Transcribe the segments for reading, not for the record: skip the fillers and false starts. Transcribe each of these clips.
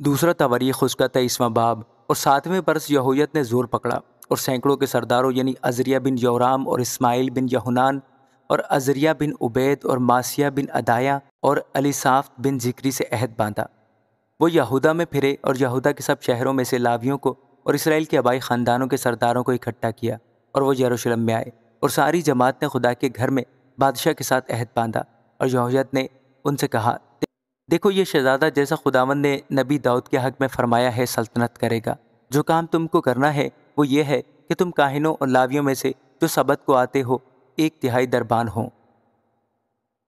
دوسرا تواریخ اس کا 23واں باب۔ اور 7ویں برس یہویت نے زور پکڑا اور سینکڑوں کے سرداروں یعنی عزریہ بن یورام اور اسماعیل بن یہونان اور عزریہ بن عبید اور ماسیہ بن ادایا اور الیصافت بن ذکری سے عہد باندھا۔ وہ یہودا میں پھرے اور یہودا کے سب شہروں میں سے لاویوں کو اور اسرائیل کے آبائی خاندانوں کے سرداروں کو اکٹھا کیا، اور وہ یروشلم میں آئے، اور ساری جماعت نے خدا کے گھر میں بادشاہ کے ساتھ عہد باندھا۔ اور یہویت نے ان سے کہا، دیکھو یہ شہزادہ جیسا خداوند نے نبی داؤد کے حق میں فرمایا ہے سلطنت کرے گا۔ جو کام تم کو کرنا ہے وہ یہ ہے کہ تم کاہنوں اور لاویوں میں سے جو سبت کو آتے ہو 1/3 دربان ہوں،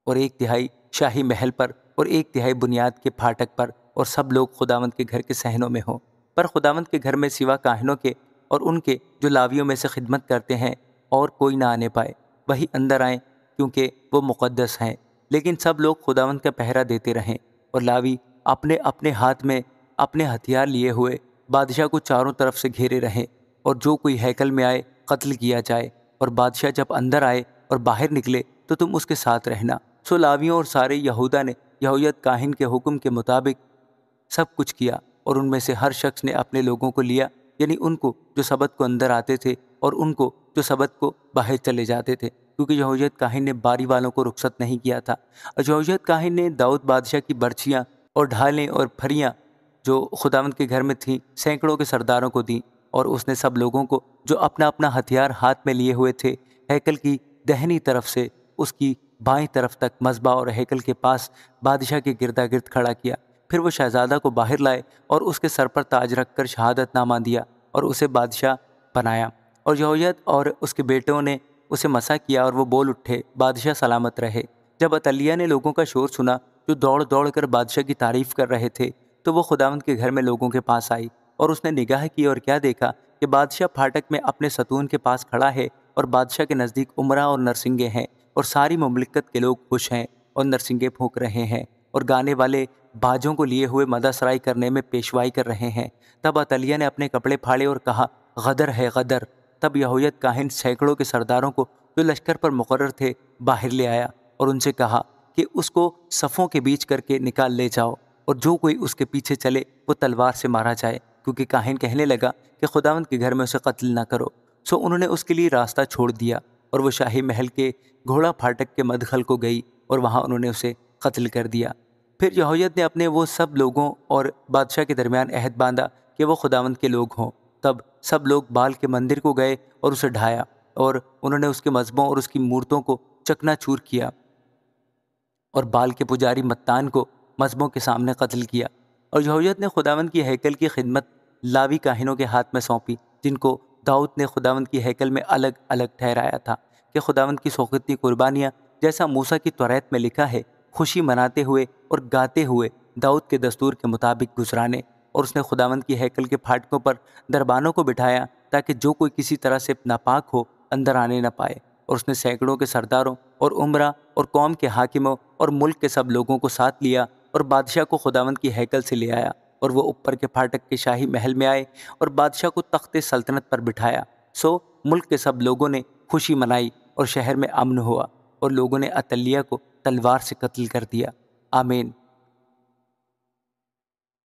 اور 1/3 شاہی محل پر، اور 1/3 بنیاد کے پھاٹک پر، اور سب لوگ خداوند کے گھر کے صحنوں میں ہوں۔ پر خداوند کے گھر میں سوا کاہنوں کے اور ان کے جو لاویوں میں سے خدمت کرتے ہیں اور کوئی نہ آنے پائے، وہی اندر آئیں کیونکہ وہ مقدس ہیں۔ لیکن سب لوگ خداوند کا پہرا دیتے رہیں، اور لاوی اپنے اپنے ہاتھ میں اپنے ہتھیار لیے ہوئے بادشاہ کو چاروں طرف سے گھیرے رہیں، اور جو کوئی ہیکل میں آئے قتل کیا جائے، اور بادشاہ جب اندر آئے اور باہر نکلے تو تم اس کے ساتھ رہنا۔ سو لاویوں اور سارے یہودا نے یہویت کاہن کے حکم کے مطابق سب کچھ کیا، اور ان میں سے ہر شخص نے اپنے لوگوں کو لیا، یعنی ان کو جو سبت کو اندر آتے تھے اور ان کو جو سبت کو باہر چلے جاتے تھے، کیونکہ یہویت کاہن نے باری والوں کو رخصت نہیں کیا تھا۔ اور یہویت کاہن نے داؤد بادشاہ کی برچیاں اور ڈھالیں اور پھریاں جو خداوند کے گھر میں تھیں سینکڑوں کے سرداروں کو دیں، اور اس نے سب لوگوں کو جو اپنا اپنا ہتھیار ہاتھ میں لیے ہوئے تھے ہیکل کی دہنی طرف سے اس کی بائیں طرف تک مذبح اور ہیکل کے پاس بادشاہ کے گردا گرد کھڑا کیا۔ پھر وہ شہزادہ کو باہر لائے اور اس کے سر پر تاج رکھ کر شہادت نامہ دیا اور اسے بادشاہ بنایا۔ اور یہویت اور اس کے بیٹوں نے اسے مسح کیا، اور وہ بول اٹھے، بادشاہ سلامت رہے۔ جب عطلیہ نے لوگوں کا شور سنا جو دوڑ دوڑ کر بادشاہ کی تعریف کر رہے تھے، تو وہ خداوند کے گھر میں لوگوں کے پاس آئی، اور اس نے نگاہ کی اور کیا دیکھا کہ بادشاہ پھاٹک میں اپنے ستون کے پاس کھڑا ہے، اور بادشاہ کے نزدیک عمرہ اور نرسنگے ہیں، اور ساری مملکت کے لوگ خوش ہیں اور نرسنگے پھونک رہے ہیں، اور گانے والے باجوں کو لیے ہوئے مدح سرائی کرنے میں پیشوائی کر رہے ہیں۔ تب عطلیہ نے اپنے کپڑے پھاڑے اور کہا، غدر ہے غدر۔ تب یہویت کاہن سینکڑوں کے سرداروں کو جو لشکر پر مقرر تھے باہر لے آیا، اور ان سے کہا کہ اس کو صفوں کے بیچ کر کے نکال لے جاؤ، اور جو کوئی اس کے پیچھے چلے وہ تلوار سے مارا جائے، کیونکہ کاہن کہنے لگا کہ خداوند کے گھر میں اسے قتل نہ کرو۔ سو انہوں نے اس کے لیے راستہ چھوڑ دیا، اور وہ شاہی محل کے گھوڑا پھاٹک کے مدخل کو گئی، اور وہاں انہوں نے اسے قتل کر دیا۔ پھر یہویت نے اپنے وہ سب لوگوں اور بادشاہ کے درمیان عہد باندھا کہ وہ خداوند کے لوگ ہوں۔ تب سب لوگ بال کے مندر کو گئے اور اسے ڈھایا، اور انہوں نے اس کے مذبحوں اور اس کی مورتوں کو چکنا چور کیا، اور بال کے پجاری متان کو مذبحوں کے سامنے قتل کیا۔ اور یہویت نے خداوند کی ہیکل کی خدمت لاوی کاہنوں کے ہاتھ میں سونپی، جن کو داؤد نے خداوند کی ہیکل میں الگ الگ ٹھہرایا تھا، کہ خداوند کی سوختنی قربانیاں جیسا موسیٰ کی توریت میں لکھا ہے خوشی مناتے ہوئے اور گاتے ہوئے داؤد کے دستور کے مطابق گزرانے۔ اور اس نے خداوند کی ہیکل کے پھاٹکوں پر دربانوں کو بٹھایا تاکہ جو کوئی کسی طرح سے ناپاک ہو اندر آنے نہ پائے۔ اور اس نے سینکڑوں کے سرداروں اور عمرہ اور قوم کے حاکموں اور ملک کے سب لوگوں کو ساتھ لیا، اور بادشاہ کو خداوند کی ہیکل سے لے آیا، اور وہ اوپر کے پھاٹک کے شاہی محل میں آئے اور بادشاہ کو تخت سلطنت پر بٹھایا۔ سو ملک کے سب لوگوں نے خوشی منائی اور شہر میں امن ہوا، اور لوگوں نے عطلیہ کو تلوار سے قتل کر دیا۔ آمین۔